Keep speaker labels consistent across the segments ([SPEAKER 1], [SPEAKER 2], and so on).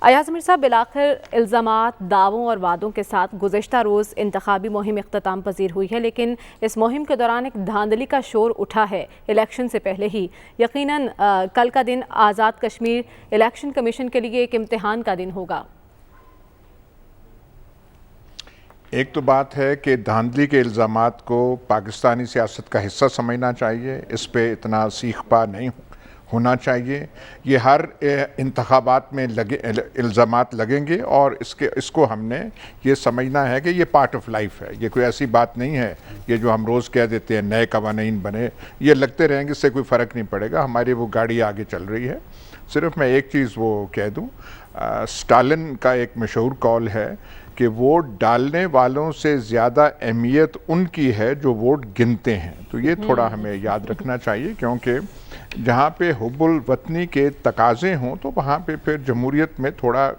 [SPEAKER 1] ایاز امیر صاحب، بالآخر الزامات، دعووں اور وعدوں کے ساتھ گزشتہ روز انتخابی مہم اختتام پذیر ہوئی ہے، لیکن اس مہم کے دوران ایک دھاندلی کا شور اٹھا ہے الیکشن سے پہلے ہی۔ یقیناً کل کا دن آزاد کشمیر الیکشن کمیشن کے لیے ایک امتحان کا دن ہوگا۔
[SPEAKER 2] ایک تو بات ہے کہ دھاندلی کے الزامات کو پاکستانی سیاست کا حصہ سمجھنا چاہیے، اس پہ اتنا سیخ پا نہیں ہونا چاہیے۔ یہ ہر انتخابات میں الزامات لگیں گے اور اس کو ہم نے یہ سمجھنا ہے کہ یہ پارٹ آف لائف ہے، یہ کوئی ایسی بات نہیں ہے یہ جو ہم روز کہہ دیتے ہیں نئے قوانین بنے، یہ لگتے رہیں گے، اس سے کوئی فرق نہیں پڑے گا، ہماری وہ گاڑی آگے چل رہی ہے۔ صرف میں ایک چیز وہ کہہ دوں، سٹالن کا ایک مشہور قول ہے کہ ووٹ ڈالنے والوں سے زیادہ اہمیت ان کی ہے جو ووٹ گنتے ہیں، تو یہ تھوڑا ہمیں یاد رکھنا چاہیے، کیونکہ جہاں پہ حب الوطنی کے تقاضے ہوں تو وہاں پہ پھر جمہوریت میں تھوڑا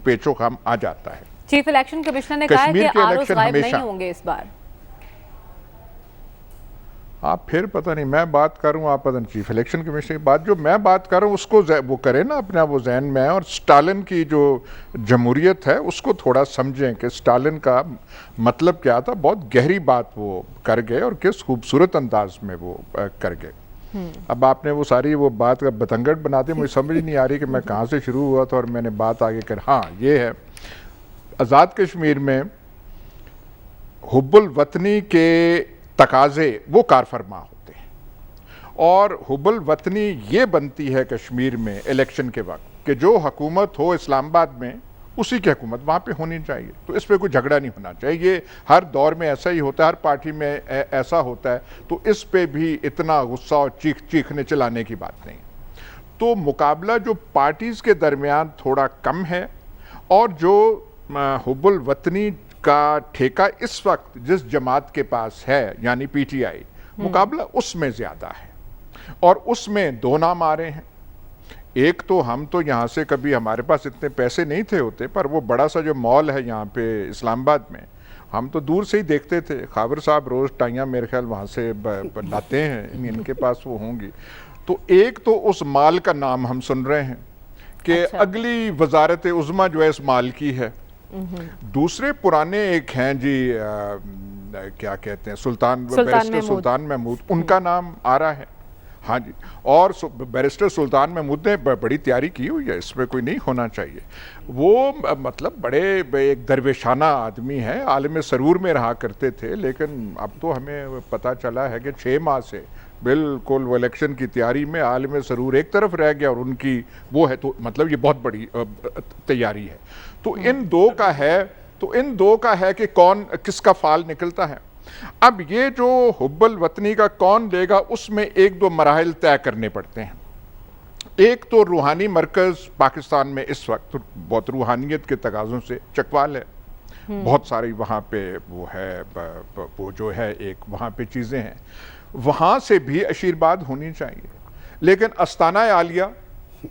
[SPEAKER 2] پیچ و خم آ جاتا ہے۔
[SPEAKER 1] چیف الیکشن کمشنر نے کہا ہے کہ آرز غائب نہیں ہوں گے اس بار۔
[SPEAKER 2] آپ پھر پتہ نہیں میں بات کر رہا ہوں، آپ پتہ نہیں چیف الیکشن کمیشن کی بات، جو میں بات کر رہا ہوں اس کو وہ کرے نا اپنا وہ ذہن میں، اور سٹالن کی جو جمہوریت ہے اس کو تھوڑا سمجھیں کہ سٹالن کا مطلب کیا تھا، بہت گہری بات وہ کر گئے اور کس خوبصورت انداز میں وہ کر گئے۔ اب آپ نے وہ ساری وہ بات بتنگڑ بنا دی، مجھے سمجھ نہیں آ رہی کہ میں کہاں سے شروع ہوا تھا اور میں نے بات آگے کر، ہاں یہ ہے آزاد کشمیر میں حب الوطنی کے تقاضے وہ کار فرما ہوتے ہیں، اور حب الوطنی یہ بنتی ہے کشمیر میں الیکشن کے وقت کہ جو حکومت ہو اسلام آباد میں اسی کی حکومت وہاں پہ ہونی چاہیے، تو اس پہ کوئی جھگڑا نہیں ہونا چاہیے، یہ ہر دور میں ایسا ہی ہوتا ہے، ہر پارٹی میں ایسا ہوتا ہے، تو اس پہ بھی اتنا غصہ اور چیخنے چلانے کی بات نہیں۔ تو مقابلہ جو پارٹیز کے درمیان تھوڑا کم ہے، اور جو حب الوطنی کا ٹھیکہ اس وقت جس جماعت کے پاس ہے یعنی پی ٹی آئی، مقابلہ اس میں زیادہ ہے، اور اس میں دو نام آ رہے ہیں۔ ایک تو ہم تو یہاں سے کبھی ہمارے پاس اتنے پیسے نہیں تھے ہوتے، پر وہ بڑا سا جو مال ہے یہاں پہ اسلام آباد میں، ہم تو دور سے ہی دیکھتے تھے، خاور صاحب روز ٹائیاں میرے خیال وہاں سے لاتے ہیں، ان کے پاس وہ ہوں گی۔ تو ایک تو اس مال کا نام ہم سن رہے ہیں کہ اگلی وزارت عظمیٰ جو ہے اس مال کی ہے۔ دوسرے پرانے ایک ہیں جی کیا کہتے ہیں بیرسٹر سلطان محمود، ان کا نام آ رہا ہے، ہاں جی، اور بیرسٹر سلطان محمود نے بڑی تیاری کی ہوئی ہے، اس میں کوئی نہیں ہونا چاہیے۔ وہ مطلب بڑے ایک درویشانہ آدمی ہے، عالم سرور میں رہا کرتے تھے، لیکن اب تو ہمیں پتہ چلا ہے کہ 6 ماہ سے بالکل وہ الیکشن کی تیاری میں عالم سرور ایک طرف رہ گیا، اور ان کی وہ ہے، تو مطلب یہ بہت بڑی تیاری ہے۔ تو ان دو کا ہے کہ کون کس کا فال نکلتا ہے۔ اب یہ جو حب الوطنی کا کون لے گا، اس میں ایک دو مراحل طے کرنے پڑتے ہیں۔ ایک تو روحانی مرکز پاکستان میں اس وقت بہت روحانیت کے تقاضوں سے چکوال ہے، بہت ساری وہاں پہ وہ ہے، وہ جو ہے ایک وہاں پہ چیزیں ہیں، وہاں سے بھی آشیرواد ہونی چاہیے۔ لیکن استانہ عالیہ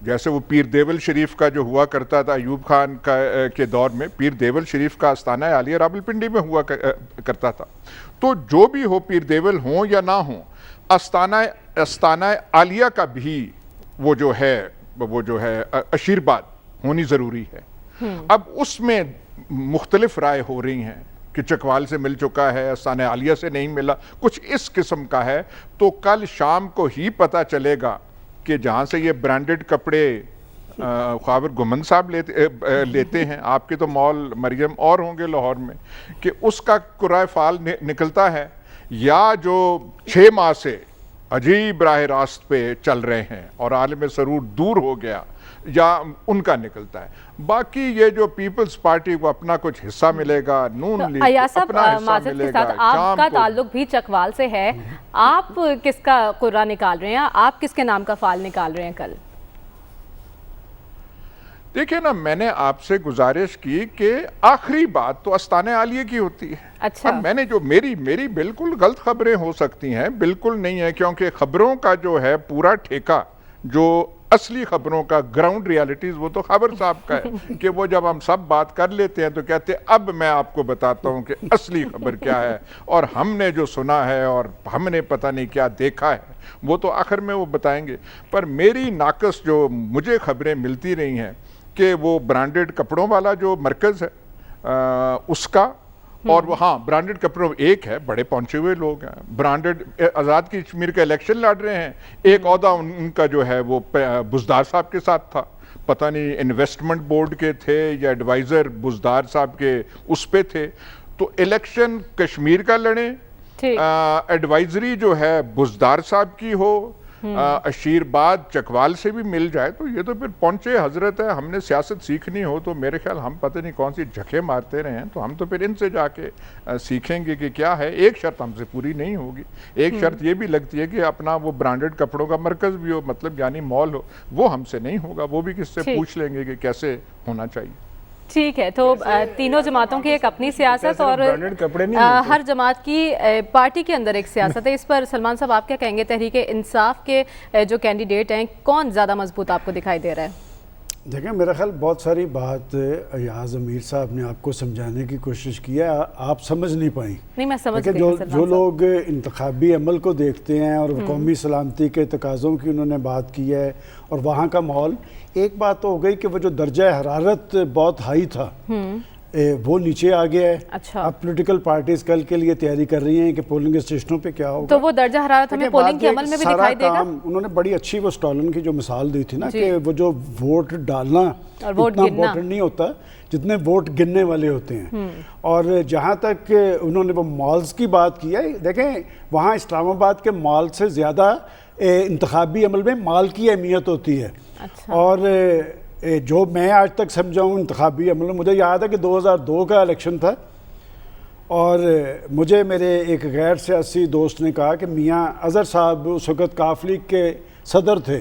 [SPEAKER 2] جیسے وہ پیر دیول شریف کا جو ہوا کرتا تھا ایوب خان کے دور میں، پیر دیول شریف کا استانہ عالیہ راولپنڈی میں ہوا کرتا تھا، تو جو بھی ہو، پیر دیول ہوں یا نہ ہوں، استانہ عالیہ کا بھی وہ جو ہے آشیرواد ہونی ضروری ہے۔ اب اس میں مختلف رائے ہو رہی ہیں کہ چکوال سے مل چکا ہے، استانہ عالیہ سے نہیں ملا، کچھ اس قسم کا ہے۔ تو کل شام کو ہی پتہ چلے گا کہ جہاں سے یہ برانڈڈ کپڑے خاور گمن صاحب لیتے ہیں، آپ کے تو مال مریم اور ہوں گے لاہور میں، کہ اس کا قرعہ فال نکلتا ہے، یا جو 6 ماہ سے عجیب راہ راست پہ چل رہے ہیں اور عالم سرور دور ہو گیا، یا ان کا نکلتا ہے۔ باقی یہ جو پیپلز پارٹی کو اپنا کچھ حصہ ملے گا، نون لیگ کو اپنا حصہ ملے گا۔
[SPEAKER 1] آپ کا تعلق بھی چکوال سے ہے، آپ کس کا قرعہ نکال رہے ہیں؟ آپ کس کے نام کا فال نکال رہے ہیں کل؟
[SPEAKER 2] دیکھیں نا، میں نے آپ سے گزارش کی کہ آخری بات تو استانہ عالیہ کی ہوتی ہے۔
[SPEAKER 1] اچھا،
[SPEAKER 2] میں نے جو میری بالکل غلط خبریں ہو سکتی ہیں، بالکل نہیں ہے، کیونکہ خبروں کا جو ہے پورا ٹھیکہ، جو اصلی خبروں کا گراؤنڈ ریالٹیز، وہ تو خبر صاحب کا ہے کہ وہ جب ہم سب بات کر لیتے ہیں تو کہتے ہیں اب میں آپ کو بتاتا ہوں کہ اصلی خبر کیا ہے، اور ہم نے جو سنا ہے اور ہم نے پتہ نہیں کیا دیکھا ہے وہ تو آخر میں وہ بتائیں گے۔ پر میری ناقص جو مجھے خبریں ملتی رہی ہیں کہ وہ برانڈڈ کپڑوں والا جو مرکز ہے اس کا، اور وہ ہاں برانڈڈ کپڑوں ایک ہے، بڑے پہنچے ہوئے لوگ ہیں، برانڈڈ آزاد کشمیر کا الیکشن لڑ رہے ہیں، ایک عہدہ ان کا جو ہے وہ بزدار صاحب کے ساتھ تھا، پتہ نہیں انویسٹمنٹ بورڈ کے تھے یا ایڈوائزر بزدار صاحب کے اس پہ تھے، تو الیکشن کشمیر کا لڑیں، ایڈوائزری جو ہے بزدار صاحب کی ہو، اشیرباد چکوال سے بھی مل جائے، تو یہ تو پھر پہنچے حضرت ہے۔ ہم نے سیاست سیکھنی ہو تو میرے خیال ہم پتہ نہیں کون سی جھکے مارتے رہے ہیں، تو ہم تو پھر ان سے جا کے سیکھیں گے کہ کیا ہے۔ ایک شرط ہم سے پوری نہیں ہوگی، ایک شرط یہ بھی لگتی ہے کہ اپنا وہ برانڈڈ کپڑوں کا مرکز بھی ہو، مطلب یعنی مال ہو، وہ ہم سے نہیں ہوگا، وہ بھی کس سے پوچھ لیں گے کہ کیسے ہونا چاہیے۔
[SPEAKER 1] ٹھیک ہے، تو تینوں جماعتوں کی ایک اپنی سیاست اور ہر جماعت کی پارٹی کے اندر ایک سیاست ہے، اس پر سلمان صاحب آپ کیا کہیں گے؟ تحریک انصاف کے جو کینڈیڈیٹ ہیں کون زیادہ مضبوط آپ کو دکھائی دے رہا ہے؟
[SPEAKER 3] دیکھیں میرا خیال بہت ساری بات ایاز امیر صاحب نے آپ کو سمجھانے کی کوشش کی ہے، آپ سمجھ نہیں پائیں۔
[SPEAKER 1] نہیں میں سمجھ گئی،
[SPEAKER 3] جو لوگ انتخابی عمل کو دیکھتے ہیں اور قومی سلامتی کے تقاضوں کی انہوں نے بات کی ہے اور وہاں کا ماحول، ایک بات تو ہو گئی کہ وہ جو درجہ حرارت بہت ہائی تھا وہ نیچے آ گیا ہے۔ اب پولیٹیکل پارٹیز کل کے لیے تیاری کر رہی ہیں کہ پولنگ اسٹیشنوں پہ کیا ہوگا،
[SPEAKER 1] تو وہ درجہ حرارت ہمیں پولنگ کے عمل میں بھی دکھائی دے گا۔
[SPEAKER 3] انہوں نے بڑی اچھی وہ سٹالن کی جو مثال دی تھی نا کہ وہ جو ووٹ ڈالنا اتنا امپورٹنٹ نہیں ہوتا جتنے ووٹ گننے والے ہوتے ہیں۔ اور جہاں تک انہوں نے وہ مالز کی بات کی ہے، دیکھیں وہاں اسلام آباد کے مال سے زیادہ انتخابی عمل میں مال کی اہمیت ہوتی ہے۔ اور جو میں آج تک سمجھا ہوں انتخابی عمل میں، مجھے یاد ہے کہ 2002 کا الیکشن تھا اور مجھے میرے ایک غیر سیاسی دوست نے کہا کہ میاں اظہر صاحب اس وقت کاف لیگ کے صدر تھے،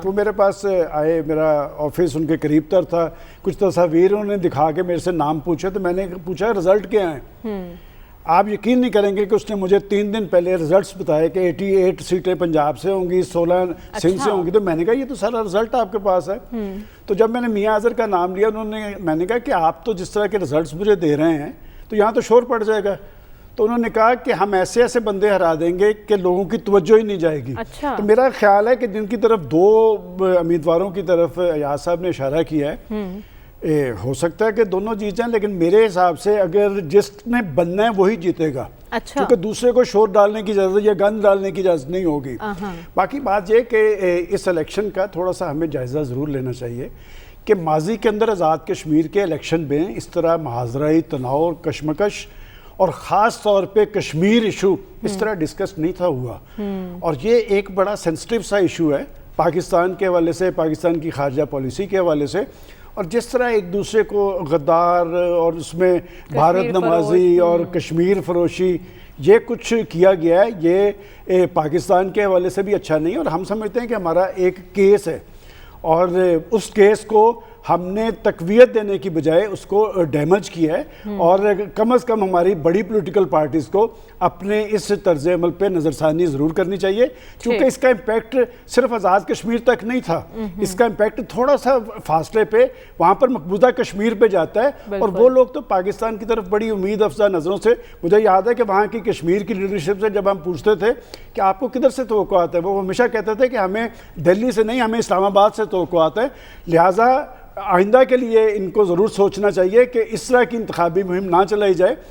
[SPEAKER 3] تو میرے پاس آئے، میرا آفس ان کے قریب تر تھا، کچھ تصاویر انہوں نے دکھا کے میرے سے نام پوچھا، تو میں نے پوچھا رزلٹ کیا ہیں؟ آپ یقین نہیں کریں گے کہ اس نے مجھے 3 دن پہلے رزلٹس بتائے کہ 88 سیٹیں پنجاب سے ہوں گی، 16 سندھ سے ہوں گی، تو میں نے کہا یہ تو سارا رزلٹ آپ کے پاس ہے۔ تو جب میں نے میاں اظہر کا نام لیا، میں نے کہا کہ آپ تو جس طرح کے رزلٹس مجھے دے رہے ہیں تو یہاں تو شور پڑ جائے گا۔ تو انہوں نے کہا کہ ہم ایسے ایسے بندے ہرا دیں گے کہ لوگوں کی توجہ ہی نہیں جائے گی۔ تو میرا خیال ہے کہ جن کی طرف 2 امیدواروں کی طرف ایاز صاحب نے اشارہ کیا ہے، ہو سکتا ہے کہ دونوں جیت جائیں، لیکن میرے حساب سے اگر جس نے بننا ہے وہی جیتے گا، کیونکہ دوسرے کو شور ڈالنے کی اجازت یا گند ڈالنے کی اجازت نہیں ہوگی۔ باقی بات یہ کہ اس الیکشن کا تھوڑا سا ہمیں جائزہ ضرور لینا چاہیے کہ ماضی کے اندر آزاد کشمیر کے الیکشن میں اس طرح محاذرائی تناؤ اور کشمکش اور خاص طور پہ کشمیر ایشو اس طرح ڈسکس نہیں تھا ہوا، اور یہ ایک بڑا سینسٹیو سا ایشو ہے پاکستان کے حوالے سے، پاکستان کی خارجہ پالیسی کے حوالے سے، اور جس طرح ایک دوسرے کو غدار اور اس میں بھارت نمازی اور کشمیر فروشی یہ کچھ کیا گیا ہے، یہ پاکستان کے حوالے سے بھی اچھا نہیں ہے، اور ہم سمجھتے ہیں کہ ہمارا ایک کیس ہے اور اس کیس کو ہم نے تقویت دینے کی بجائے اس کو ڈیمیج کیا ہے، اور کم از کم ہماری بڑی پولیٹیکل پارٹیز کو اپنے اس طرز عمل پہ نظر ثانی ضرور کرنی چاہیے، کیونکہ اس کا امپیکٹ صرف آزاد کشمیر تک نہیں تھا، اس کا امپیکٹ تھوڑا سا فاصلے پہ وہاں پر مقبوضہ کشمیر پہ جاتا ہے، اور وہ لوگ تو پاکستان کی طرف بڑی امید افزا نظروں سے، مجھے یاد ہے کہ وہاں کی کشمیر کی لیڈرشپ سے جب ہم پوچھتے تھے کہ آپ کو کدھر سے توقعات ہے، وہ ہمیشہ کہتے تھے کہ ہمیں دہلی سے نہیں، ہمیں اسلام آباد سے توقعات ہے، لہٰذا آئندہ کے لیے ان کو ضرور سوچنا چاہیے کہ اس طرح کی انتخابی مہم نہ چلائی جائے